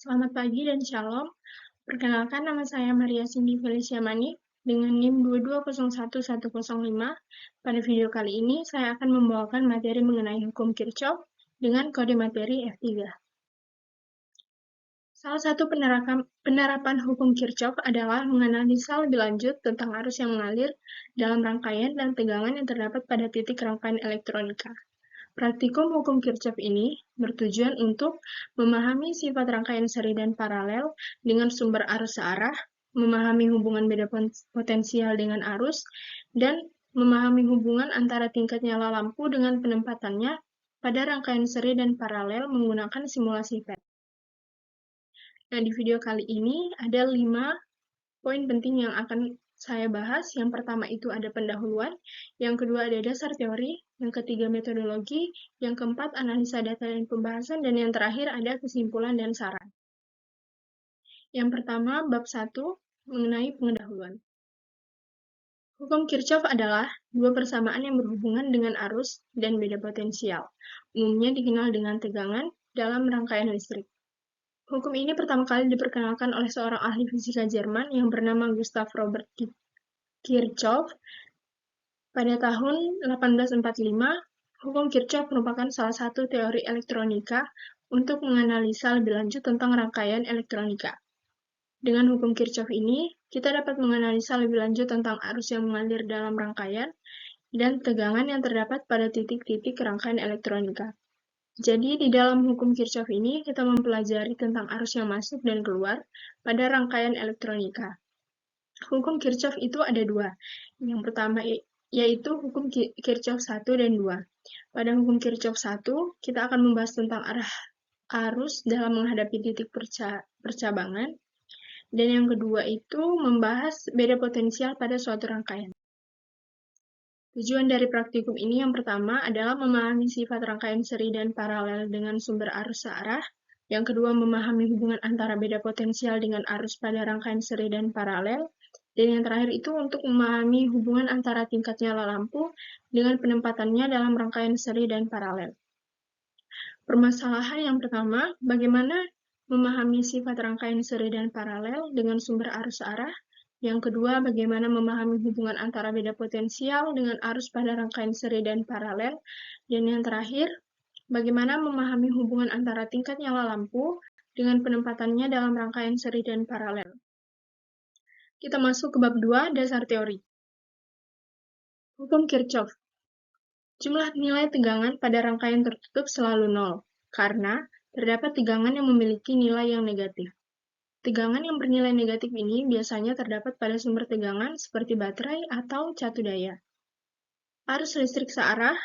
Selamat pagi dan shalom. Perkenalkan, nama saya Maria Cindy Felicia Manik dengan NIM 2201105. Pada video kali ini, saya akan membawakan materi mengenai hukum Kirchhoff dengan kode materi F3. Salah satu penerapan hukum Kirchhoff adalah menganalisa lebih lanjut tentang arus yang mengalir dalam rangkaian dan tegangan yang terdapat pada titik rangkaian elektronika. Praktikum hukum Kirchhoff ini bertujuan untuk memahami sifat rangkaian seri dan paralel dengan sumber arus searah, memahami hubungan beda potensial dengan arus, dan memahami hubungan antara tingkat nyala lampu dengan penempatannya pada rangkaian seri dan paralel menggunakan simulasi PET. Nah, di video kali ini ada 5 poin penting yang akan saya bahas. Yang pertama itu ada pendahuluan, yang kedua ada dasar teori, yang ketiga metodologi, yang keempat analisa data dan pembahasan, dan yang terakhir ada kesimpulan dan saran. Yang pertama, bab 1 mengenai pendahuluan. Hukum Kirchhoff adalah dua persamaan yang berhubungan dengan arus dan beda potensial, umumnya dikenal dengan tegangan dalam rangkaian listrik. Hukum ini pertama kali diperkenalkan oleh seorang ahli fisika Jerman yang bernama Gustav Robert Kirchhoff. Pada tahun 1845, hukum Kirchhoff merupakan salah satu teori elektronika untuk menganalisa lebih lanjut tentang rangkaian elektronika. Dengan hukum Kirchhoff ini, kita dapat menganalisa lebih lanjut tentang arus yang mengalir dalam rangkaian dan tegangan yang terdapat pada titik-titik rangkaian elektronika. Jadi, di dalam hukum Kirchhoff ini, kita mempelajari tentang arus yang masuk dan keluar pada rangkaian elektronika. Hukum Kirchhoff itu ada dua. Yang pertama yaitu hukum Kirchhoff 1 dan 2. Pada hukum Kirchhoff 1, kita akan membahas tentang arah arus dalam menghadapi titik percabangan. Dan yang kedua itu membahas beda potensial pada suatu rangkaian. Tujuan dari praktikum ini yang pertama adalah memahami sifat rangkaian seri dan paralel dengan sumber arus searah. Yang kedua, memahami hubungan antara beda potensial dengan arus pada rangkaian seri dan paralel. Dan yang terakhir itu untuk memahami hubungan antara tingkat nyala lampu dengan penempatannya dalam rangkaian seri dan paralel. Permasalahan yang pertama, bagaimana memahami sifat rangkaian seri dan paralel dengan sumber arus searah. Yang kedua, bagaimana memahami hubungan antara beda potensial dengan arus pada rangkaian seri dan paralel. Dan yang terakhir, bagaimana memahami hubungan antara tingkat nyala lampu dengan penempatannya dalam rangkaian seri dan paralel. Kita masuk ke bab 2, dasar teori. Hukum Kirchhoff. Jumlah nilai tegangan pada rangkaian tertutup selalu 0, karena terdapat tegangan yang memiliki nilai yang negatif. Tegangan yang bernilai negatif ini biasanya terdapat pada sumber tegangan seperti baterai atau catu daya. Arus listrik searah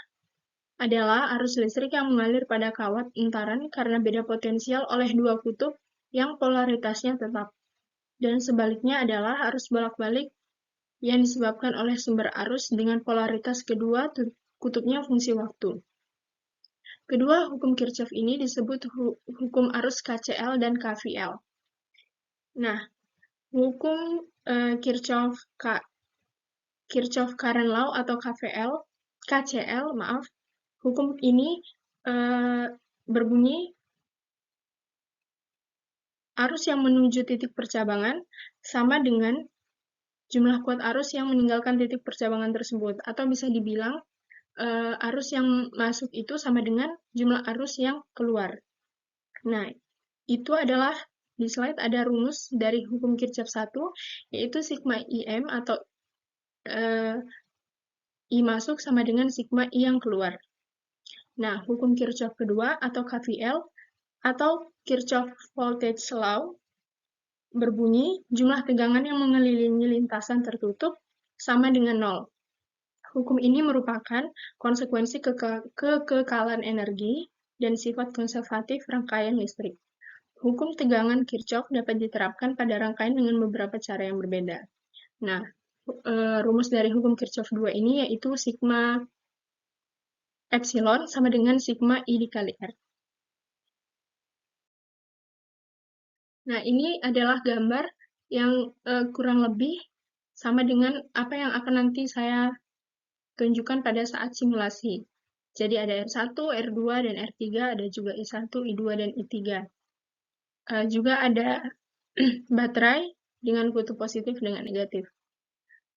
adalah arus listrik yang mengalir pada kawat intaran karena beda potensial oleh dua kutub yang polaritasnya tetap. Dan sebaliknya adalah arus bolak-balik yang disebabkan oleh sumber arus dengan polaritas kedua kutubnya fungsi waktu. Kedua hukum Kirchhoff ini disebut hukum arus KCL dan KVL. Nah, hukum Kirchhoff Current Law atau KCL, hukum ini berbunyi arus yang menuju titik percabangan sama dengan jumlah kuat arus yang meninggalkan titik percabangan tersebut, atau bisa dibilang arus yang masuk itu sama dengan jumlah arus yang keluar. Nah, itu adalah di slide ada rumus dari hukum Kirchhoff 1, yaitu sigma IM atau I masuk sama dengan sigma I yang keluar. Nah, hukum Kirchhoff kedua atau KVL atau Kirchhoff Voltage Law berbunyi jumlah tegangan yang mengelilingi lintasan tertutup sama dengan 0. Hukum ini merupakan konsekuensi kekekalan energi dan sifat konservatif rangkaian listrik. Hukum tegangan Kirchhoff dapat diterapkan pada rangkaian dengan beberapa cara yang berbeda. Nah, rumus dari hukum Kirchhoff 2 ini yaitu sigma epsilon sama dengan sigma I dikali R. Nah, ini adalah gambar yang kurang lebih sama dengan apa yang akan nanti saya tunjukkan pada saat simulasi. Jadi ada R1, R2, dan R3, ada juga I1, I2, dan I3. Juga ada baterai dengan kutub positif dengan negatif.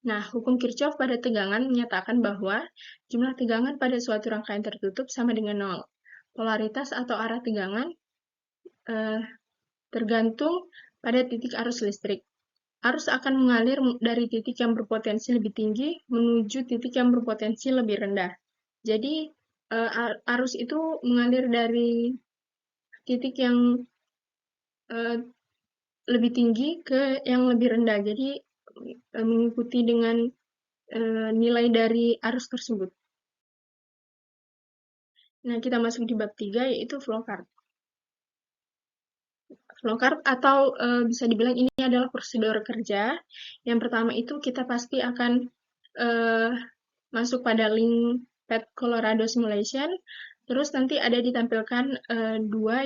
Nah, hukum Kirchhoff pada tegangan menyatakan bahwa jumlah tegangan pada suatu rangkaian tertutup sama dengan nol. Polaritas atau arah tegangan tergantung pada titik arus listrik. Arus akan mengalir dari titik yang berpotensi lebih tinggi menuju titik yang berpotensi lebih rendah. Jadi, arus itu mengalir dari titik yang lebih tinggi ke yang lebih rendah. Jadi, mengikuti dengan nilai dari arus tersebut. Nah, kita masuk di bab 3, yaitu flowchart. Flowchart atau bisa dibilang ini adalah prosedur kerja. Yang pertama itu kita pasti akan masuk pada link Pet Colorado Simulation. Terus nanti ada ditampilkan dua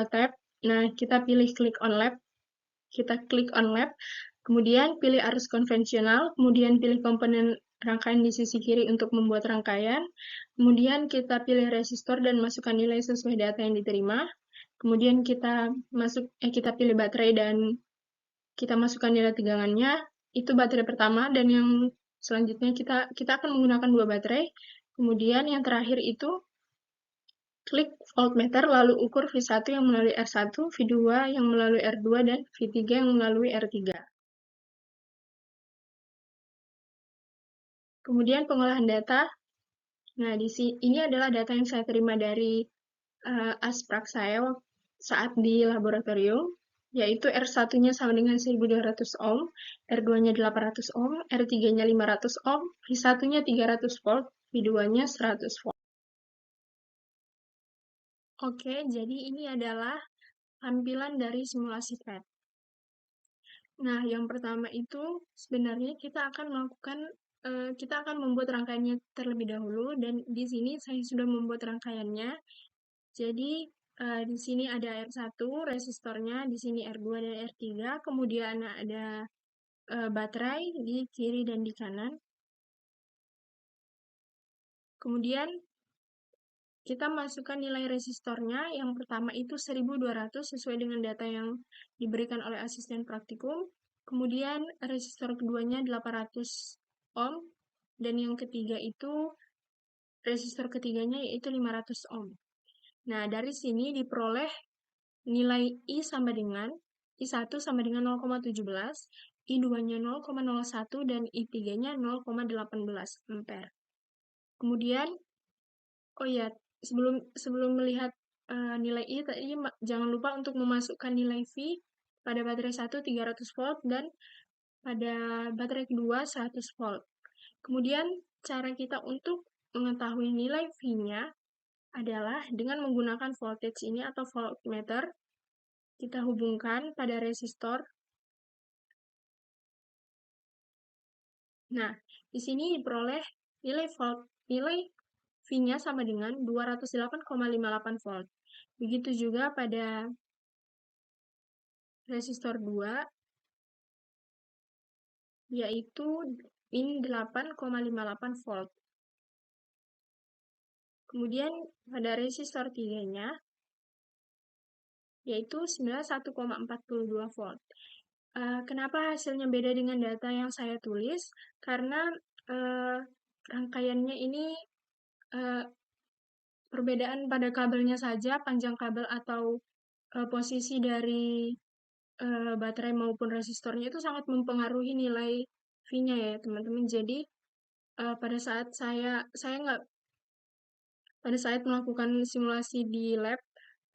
tab. Nah, kita pilih klik on lab. Kita klik on lab. Kemudian pilih arus konvensional. Kemudian pilih komponen rangkaian di sisi kiri untuk membuat rangkaian. Kemudian kita pilih resistor dan masukkan nilai sesuai data yang diterima. Kemudian kita pilih baterai dan kita masukkan nilai tegangannya. Itu baterai pertama, dan yang selanjutnya kita akan menggunakan 2 baterai. Kemudian yang terakhir itu klik voltmeter lalu ukur V1 yang melalui R1, V2 yang melalui R2, dan V3 yang melalui R3. Kemudian pengolahan data. Nah, ini adalah data yang saya terima dari asprak saya saat di laboratorium, yaitu R1-nya sama dengan 1200 ohm, R2-nya 800 ohm, R3-nya 500 ohm, V1-nya 300 volt, V2-nya 100 volt. Oke, jadi ini adalah tampilan dari simulasi PET. Nah, yang pertama itu sebenarnya kita akan membuat rangkaiannya terlebih dahulu, dan di sini saya sudah membuat rangkaiannya. Jadi, di sini ada R1, resistornya, di sini R2 dan R3, kemudian ada baterai di kiri dan di kanan. Kemudian, kita masukkan nilai resistornya. Yang pertama itu 1200 sesuai dengan data yang diberikan oleh asisten praktikum. Kemudian, resistor keduanya 800 ohm. Dan yang ketiga itu, resistor ketiganya yaitu 500 ohm. Nah, dari sini diperoleh nilai I I1 sama dengan 0,17, I2-nya 0,01, dan I3-nya 0,18 ampere. Kemudian, oh ya, sebelum melihat nilai I tadi, jangan lupa untuk memasukkan nilai V pada baterai 1 300 volt dan pada baterai kedua 100 volt. Kemudian, cara kita untuk mengetahui nilai V-nya adalah dengan menggunakan voltage ini atau voltmeter. Kita hubungkan pada resistor. Nah, di sini diperoleh nilai V-nya sama dengan 208,58 volt. Begitu juga pada resistor 2, yaitu min 8,58 volt. Kemudian pada resistor 3-nya, yaitu 91,42 volt. Kenapa hasilnya beda dengan data yang saya tulis? Karena rangkaiannya ini perbedaan pada kabelnya saja, panjang kabel atau posisi dari baterai maupun resistornya itu sangat mempengaruhi nilai V-nya ya teman-teman. Jadi pada saat melakukan simulasi di lab,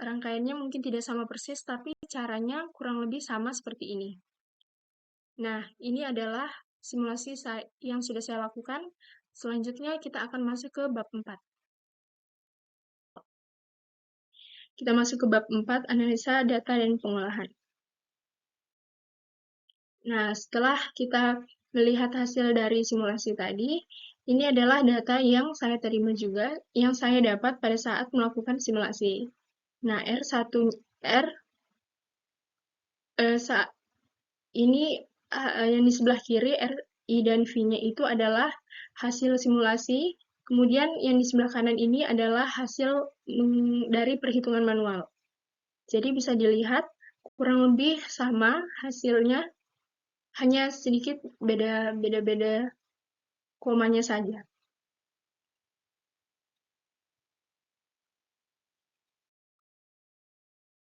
rangkaiannya mungkin tidak sama persis, tapi caranya kurang lebih sama seperti ini. Nah, ini adalah simulasi yang sudah saya lakukan. Selanjutnya kita akan masuk ke bab 4. Kita masuk ke bab 4, analisa data dan pengolahan. Nah, setelah kita melihat hasil dari simulasi tadi, ini adalah data yang saya terima juga, yang saya dapat pada saat melakukan simulasi. Nah, ini yang di sebelah kiri, R, I, dan V-nya itu adalah hasil simulasi, Kemudian yang di sebelah kanan ini adalah hasil dari perhitungan manual. Jadi bisa dilihat kurang lebih sama hasilnya, hanya sedikit beda-beda komanya saja.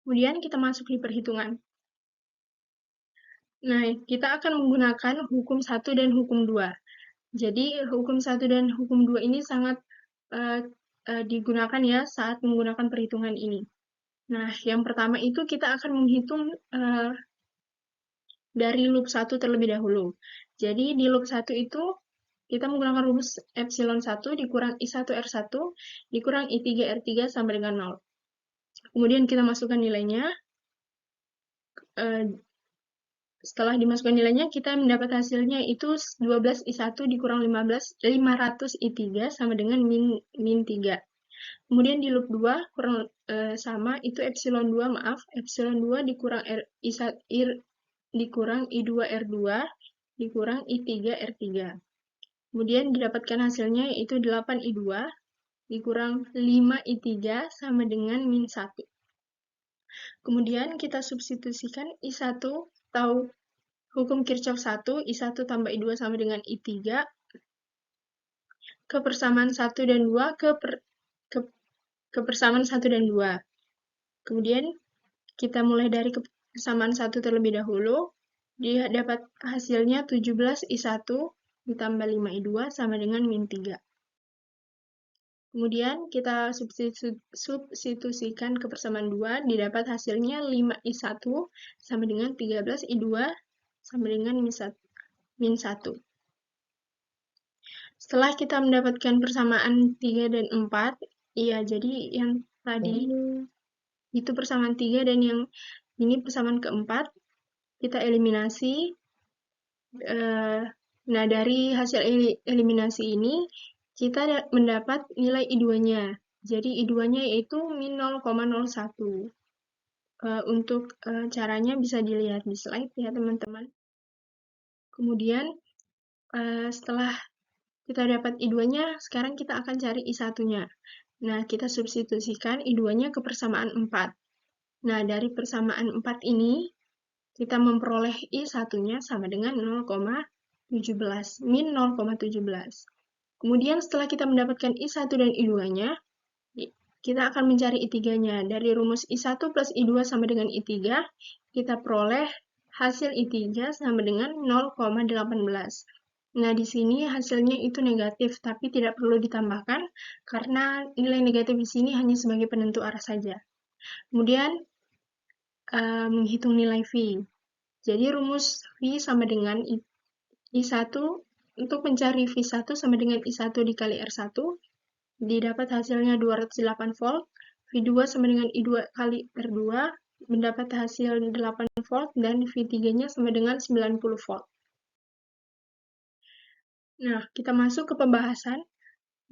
Kemudian kita masuk di perhitungan. Nah, kita akan menggunakan hukum 1 dan hukum 2. Jadi, hukum 1 dan hukum 2 ini sangat digunakan ya saat menggunakan perhitungan ini. Nah, yang pertama itu kita akan menghitung dari loop 1 terlebih dahulu. Jadi, di loop 1 itu kita menggunakan rumus epsilon 1 dikurang I1 R1 dikurang I3 R3 sama dengan 0. Kemudian kita masukkan nilainya. Setelah dimasukkan nilainya, kita mendapat hasilnya itu 12 I1 dikurang 500 I3 sama dengan min 3. Kemudian di loop 2, sama, itu epsilon 2, epsilon 2 dikurang dikurang I2 R2 dikurang I3 R3. Kemudian didapatkan hasilnya yaitu 8 I2 dikurang 5 I3 sama dengan min 1. Kemudian kita substitusikan I1 atau hukum Kirchhoff 1, I1 tambah I2 sama dengan I3 ke persamaan 1 dan 2 ke persamaan 1 dan 2. Kemudian kita mulai dari persamaan 1 terlebih dahulu. Dia dapat hasilnya 17 I1 ditambah 5 I2 sama dengan min 3. Kemudian kita substitusikan ke persamaan 2, didapat hasilnya 5 I1 sama dengan 13 I2 sama dengan min 1. Setelah kita mendapatkan persamaan 3 dan 4, iya, jadi yang tadi itu persamaan 3 dan yang ini persamaan keempat, kita eliminasi. Nah, dari hasil eliminasi ini, kita mendapat nilai I2-nya. Jadi I2-nya yaitu min 0,01. Untuk caranya bisa dilihat di slide ya, teman-teman. Kemudian, setelah kita dapat I2-nya, sekarang kita akan cari I1-nya. Nah, kita substitusikan I2-nya ke persamaan 4. Nah, dari persamaan 4 ini, kita memperoleh I1-nya sama dengan 0,17, min 0,17. Kemudian setelah kita mendapatkan I1 dan I2-nya, kita akan mencari I3-nya. Dari rumus I1 plus I2 sama dengan I3, kita peroleh hasil I3 sama dengan 0,18. Nah, di sini hasilnya itu negatif, tapi tidak perlu ditambahkan, karena nilai negatif di sini hanya sebagai penentu arah saja. Kemudian, menghitung nilai V. Jadi, rumus V sama dengan I1, untuk mencari V1 sama dengan I1 dikali R1, didapat hasilnya 208 volt, V2 sama dengan I2 kali R2, mendapat hasil 8 volt, dan V3-nya sama dengan 90 volt. Nah, kita masuk ke pembahasan.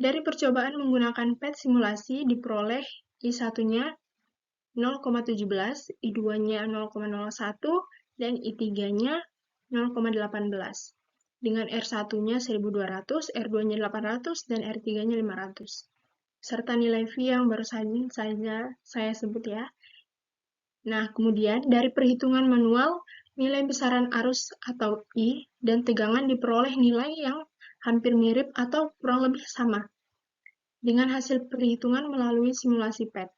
Dari percobaan menggunakan PET simulasi diperoleh I1-nya 0,17, I2-nya 0,01, dan I3-nya 0,18. Dengan R1-nya 1200, R2-nya 800, dan R3-nya 500. Serta nilai V yang baru saja saya sebut ya. Nah, kemudian dari perhitungan manual, nilai besaran arus atau I dan tegangan diperoleh nilai yang hampir mirip atau kurang lebih sama dengan hasil perhitungan melalui simulasi PET.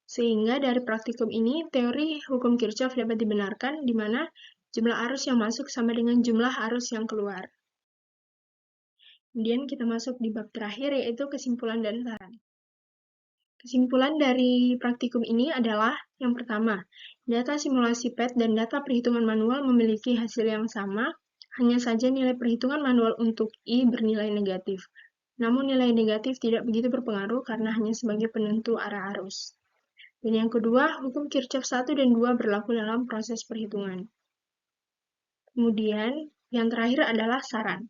Sehingga dari praktikum ini, teori hukum Kirchhoff dapat dibenarkan di mana jumlah arus yang masuk sama dengan jumlah arus yang keluar. Kemudian kita masuk di bab terakhir, yaitu kesimpulan dan saran. Kesimpulan dari praktikum ini adalah, yang pertama, data simulasi PET dan data perhitungan manual memiliki hasil yang sama, hanya saja nilai perhitungan manual untuk I bernilai negatif. Namun nilai negatif tidak begitu berpengaruh karena hanya sebagai penentu arah arus. Dan yang kedua, hukum Kirchhoff 1 dan 2 berlaku dalam proses perhitungan. Kemudian, yang terakhir adalah saran.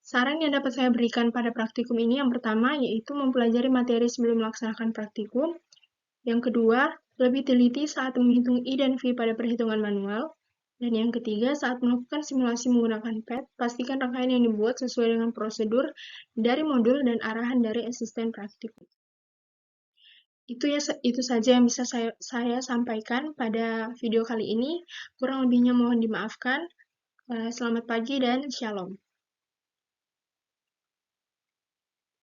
Saran yang dapat saya berikan pada praktikum ini yang pertama yaitu mempelajari materi sebelum melaksanakan praktikum. Yang kedua, lebih teliti saat menghitung I dan V pada perhitungan manual. Dan yang ketiga, saat melakukan simulasi menggunakan PET, pastikan rangkaian yang dibuat sesuai dengan prosedur dari modul dan arahan dari asisten praktikum. Itu saja yang bisa saya sampaikan pada video kali ini. Kurang lebihnya mohon dimaafkan. Selamat pagi dan shalom.